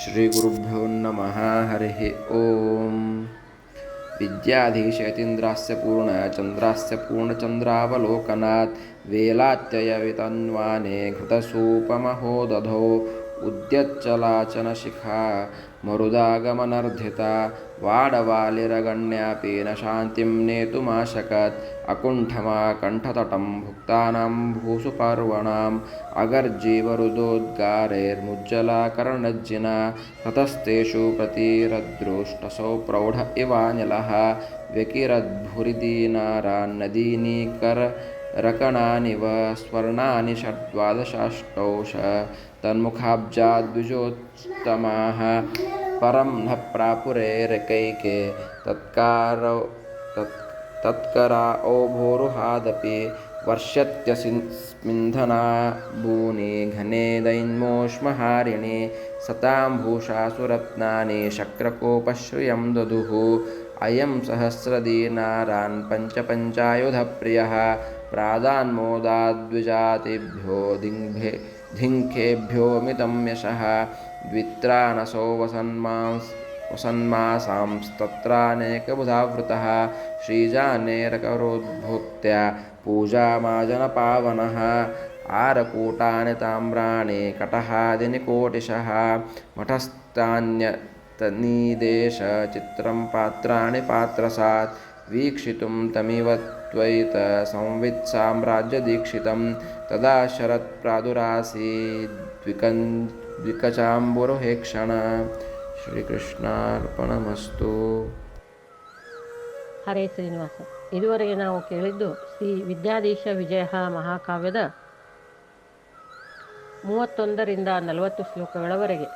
श्रीगुरुभ्यो नमः। हरिः ओं। विद्याधीशयतीन्द्रास्य पूर्णचन्द्रास्य पूर्णचन्द्रावलोकनात् वेलात्ययवितन्वाने घृतसूपमहोदधौ उद्यच्चलाचनशिखा मरुदागमनर्धिता वाडवालिरगण्यापि न शान्तिं नेतुमाशकत् अकुण्ठमाकण्ठतटं भुक्तानां भूसुपर्वणाम् अगर्जीवरुदोद्गारैर्मुज्जलाकर्णज्जिना ततस्तेषु प्रतिरद्रोष्टसौ प्रौढ इवानिलः व्यकिरद्भुरिदीनारान्नदीनीकरकणानिव स्वर्णानि षड्द्वादशाष्टौष तन्मुखाब्जाद्विजोत्तमाः परं न प्रापुरैरकैके तत्करा ओभोरुहादपि वर्षत्यस्मिन्धना भूनि घने दैन्मोष्महारिणि सतां भूषा सुरत्नानि शक्रकोपश्रियं ददुः अयं सहस्रदीनारान् पञ्चपञ्चायुधप्रियः प्रादान्मोदाद्विजातिभ्यो धिङ्खेभ्यो मितं यशः द्वित्रानसो वसन्मासांस्तत्रानेकबुधावृतः श्रीजानेरकरोद्भूत्या पूजामाजनपावनः आरकूटानि ताम्राणि कटहादिनि कोटिशः मठस्थान्यतनीदेश चित्रं पात्राणि पात्रसात् वीक्षितुं तमिव त्वयित संवित्साम्राज्यदीक्षितं तदा शरत्प्रादुरासीद्विकचाम्बुरुहेक्षण। ಶ್ರೀಕೃಷ್ಣಾರ್ಪಣಮಸ್ತು. ಹರೇ ಶ್ರೀನಿವಾಸ. ಇದುವರೆಗೆ ನಾವು ಕೇಳಿದ್ದು ಶ್ರೀ ವಿದ್ಯಾಧೀಶ ವಿಜಯ ಮಹಾಕಾವ್ಯದ 31ರಿಂದ 40 ಶ್ಲೋಕಗಳವರೆಗೆ.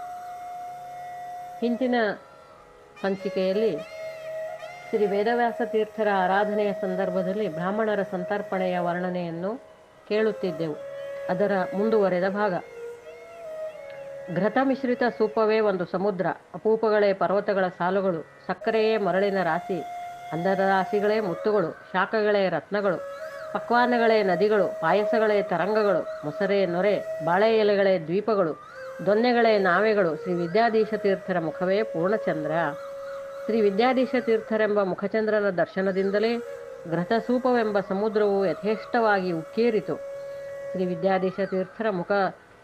ಹಿಂದಿನ ಸಂಚಿಕೆಯಲ್ಲಿ ಶ್ರೀ ವೇದವ್ಯಾಸ ತೀರ್ಥರ ಆರಾಧನೆಯ ಸಂದರ್ಭದಲ್ಲಿ ಬ್ರಾಹ್ಮಣರ ಸಂತರ್ಪಣೆಯ ವರ್ಣನೆಯನ್ನು ಕೇಳುತ್ತಿದ್ದೆವು. ಅದರ ಮುಂದುವರೆದ ಭಾಗ. ಘೃತ ಮಿಶ್ರಿತ ಸೂಪವೇ ಒಂದು ಸಮುದ್ರ, ಅಪೂಪಗಳೇ ಪರ್ವತಗಳ ಸಾಲುಗಳು, ಸಕ್ಕರೆಯೇ ಮರಳಿನ ರಾಶಿ, ಅಂದದ ರಾಶಿಗಳೇ ಮುತ್ತುಗಳು, ಶಾಖಗಳೇ ರತ್ನಗಳು, ಪಕ್ವಾನ್ನಗಳೇ ನದಿಗಳು, ಪಾಯಸಗಳೇ ತರಂಗಗಳು, ಮೊಸರೇ ನೊರೆ, ಬಾಳೆ ಎಲೆಗಳೇ ದ್ವೀಪಗಳು, ದೊನ್ನೆಗಳೇ ನಾವೆಗಳು. ಶ್ರೀ ವಿದ್ಯಾಧೀಶ ತೀರ್ಥರ ಮುಖವೇ ಪೂರ್ಣಚಂದ್ರ. ಶ್ರೀ ವಿದ್ಯಾಧೀಶ ತೀರ್ಥರೆಂಬ ಮುಖಚಂದ್ರನ ದರ್ಶನದಿಂದಲೇ ಘೃತಸೂಪವೆಂಬ ಸಮುದ್ರವು ಯಥೇಷ್ಟವಾಗಿ ಉಕ್ಕೇರಿತು. ಶ್ರೀ ವಿದ್ಯಾಧೀಶ ತೀರ್ಥರ ಮುಖ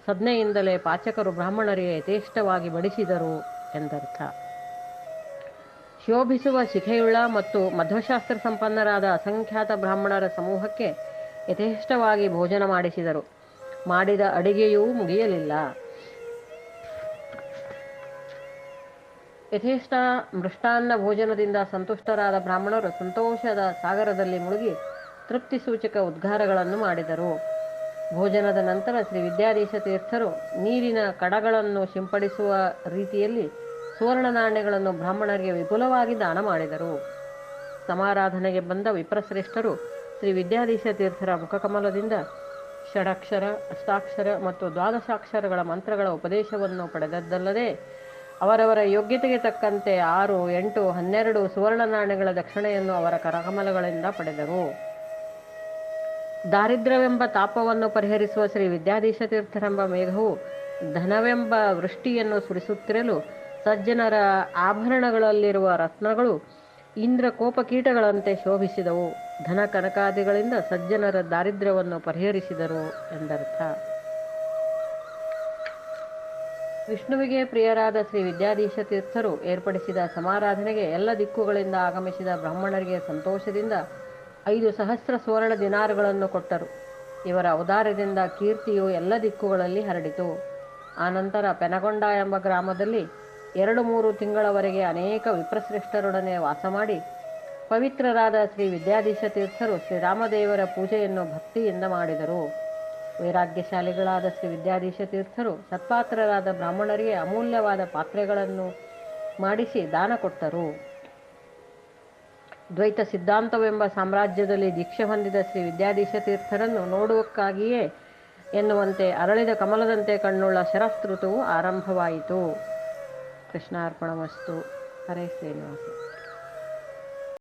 ಸಜ್ಞೆಯಿಂದಲೇ ಪಾಚಕರು ಬ್ರಾಹ್ಮಣರಿಗೆ ಯಥೇಷ್ಟವಾಗಿ ಬಡಿಸಿದರು ಎಂದರ್ಥ. ಶೋಭಿಸುವ ಶಿಖೆಯುಳ್ಳ ಮತ್ತು ಮಧ್ವಶಾಸ್ತ್ರ ಸಂಪನ್ನರಾದ ಅಸಂಖ್ಯಾತ ಬ್ರಾಹ್ಮಣರ ಸಮೂಹಕ್ಕೆ ಯಥೇಷ್ಟವಾಗಿ ಭೋಜನ ಮಾಡಿಸಿದರು. ಮಾಡಿದ ಅಡಿಗೆಯೂ ಮುಗಿಯಲಿಲ್ಲ. ಯಥೇಷ್ಟ ಮೃಷ್ಟಾನ್ನ ಭೋಜನದಿಂದ ಸಂತುಷ್ಟರಾದ ಬ್ರಾಹ್ಮಣರು ಸಂತೋಷದ ಸಾಗರದಲ್ಲಿ ಮುಳುಗಿ ತೃಪ್ತಿ ಸೂಚಕ ಉದ್ಗಾರಗಳನ್ನು ಮಾಡಿದರು. ಭೋಜನದ ನಂತರ ಶ್ರೀ ವಿದ್ಯಾಧೀಶ ತೀರ್ಥರು ನೀರಿನ ಕಡಗಳನ್ನು ಸಿಂಪಡಿಸುವ ರೀತಿಯಲ್ಲಿ ಸುವರ್ಣ ನಾಣ್ಯಗಳನ್ನು ಬ್ರಾಹ್ಮಣರಿಗೆ ವಿಪುಲವಾಗಿ ದಾನ ಮಾಡಿದರು. ಸಮಾರಾಧನೆಗೆ ಬಂದ ವಿಪ್ರಶ್ರೇಷ್ಠರು ಶ್ರೀ ವಿದ್ಯಾಧೀಶ ತೀರ್ಥರ ಮುಖಕಮಲದಿಂದ ಷಡಕ್ಷರ, ಅಷ್ಟಾಕ್ಷರ ಮತ್ತು ದ್ವಾದಶಾಕ್ಷರಗಳ ಮಂತ್ರಗಳ ಉಪದೇಶವನ್ನು ಪಡೆದದ್ದಲ್ಲದೆ ಅವರವರ ಯೋಗ್ಯತೆಗೆ ತಕ್ಕಂತೆ 6, 8, 12 ಸುವರ್ಣ ನಾಣ್ಯಗಳ ದಕ್ಷಿಣೆಯನ್ನು ಅವರ ಕರಕಮಲಗಳಿಂದ ಪಡೆದರು. ದಾರಿದ್ರ್ಯವೆಂಬ ತಾಪವನ್ನು ಪರಿಹರಿಸುವ ಶ್ರೀ ವಿದ್ಯಾಧೀಶ ತೀರ್ಥರೆಂಬ ಮೇಘವು ಧನವೆಂಬ ವೃಷ್ಟಿಯನ್ನು ಸುರಿಸುತ್ತಿರಲು ಸಜ್ಜನರ ಆಭರಣಗಳಲ್ಲಿರುವ ರತ್ನಗಳು ಇಂದ್ರ ಕೋಪಕೀಟಗಳಂತೆ ಶೋಭಿಸಿದವು. ಧನ ಕನಕಾದಿಗಳಿಂದ ಸಜ್ಜನರ ದಾರಿದ್ರ್ಯವನ್ನು ಪರಿಹರಿಸಿದರು ಎಂದರ್ಥ. ವಿಷ್ಣುವಿಗೆ ಪ್ರಿಯರಾದ ಶ್ರೀ ವಿದ್ಯಾಧೀಶ ತೀರ್ಥರು ಏರ್ಪಡಿಸಿದ ಸಮಾರಾಧನೆಗೆ ಎಲ್ಲ ದಿಕ್ಕುಗಳಿಂದ ಆಗಮಿಸಿದ ಬ್ರಾಹ್ಮಣರಿಗೆ ಸಂತೋಷದಿಂದ 5 ಸಹಸ್ರ ಸುವರ್ಣ ದಿನಾರುಗಳನ್ನು ಕೊಟ್ಟರು. ಇವರ ಔದಾರ್ಯದಿಂದ ಕೀರ್ತಿಯು ಎಲ್ಲ ದಿಕ್ಕುಗಳಲ್ಲಿ ಹರಡಿತು. ಆನಂತರ ಪೆನಗೊಂಡ ಎಂಬ ಗ್ರಾಮದಲ್ಲಿ 2-3 ತಿಂಗಳವರೆಗೆ ಅನೇಕ ವಿಪ್ರಶ್ರೇಷ್ಠರೊಡನೆ ವಾಸ ಮಾಡಿ ಪವಿತ್ರರಾದ ಶ್ರೀ ವಿದ್ಯಾಧೀಶ ತೀರ್ಥರು ಶ್ರೀರಾಮದೇವರ ಪೂಜೆಯನ್ನು ಭಕ್ತಿಯಿಂದ ಮಾಡಿದರು. ವೈರಾಗ್ಯಶಾಲಿಗಳಾದ ಶ್ರೀ ವಿದ್ಯಾಧೀಶ ತೀರ್ಥರು ಸತ್ಪಾತ್ರರಾದ ಬ್ರಾಹ್ಮಣರಿಗೆ ಅಮೂಲ್ಯವಾದ ಪಾತ್ರೆಗಳನ್ನು ಮಾಡಿಸಿ ದಾನ ಕೊಟ್ಟರು. ದ್ವೈತ ಸಿದ್ಧಾಂತವೆಂಬ ಸಾಮ್ರಾಜ್ಯದಲ್ಲಿ ದೀಕ್ಷೆ ಹೊಂದಿದ ಶ್ರೀ ವಿದ್ಯಾಧೀಶ ತೀರ್ಥರನ್ನು ನೋಡುವಕ್ಕಾಗಿಯೇ ಎನ್ನುವಂತೆ ಅರಳಿದ ಕಮಲದಂತೆ ಕಣ್ಣುಳ್ಳ ಶರತ್ ಋತುವು ಆರಂಭವಾಯಿತು. ಕೃಷ್ಣಾರ್ಪಣಮಸ್ತು. ಹರೇ ಶ್ರೀನಿವಾಸ.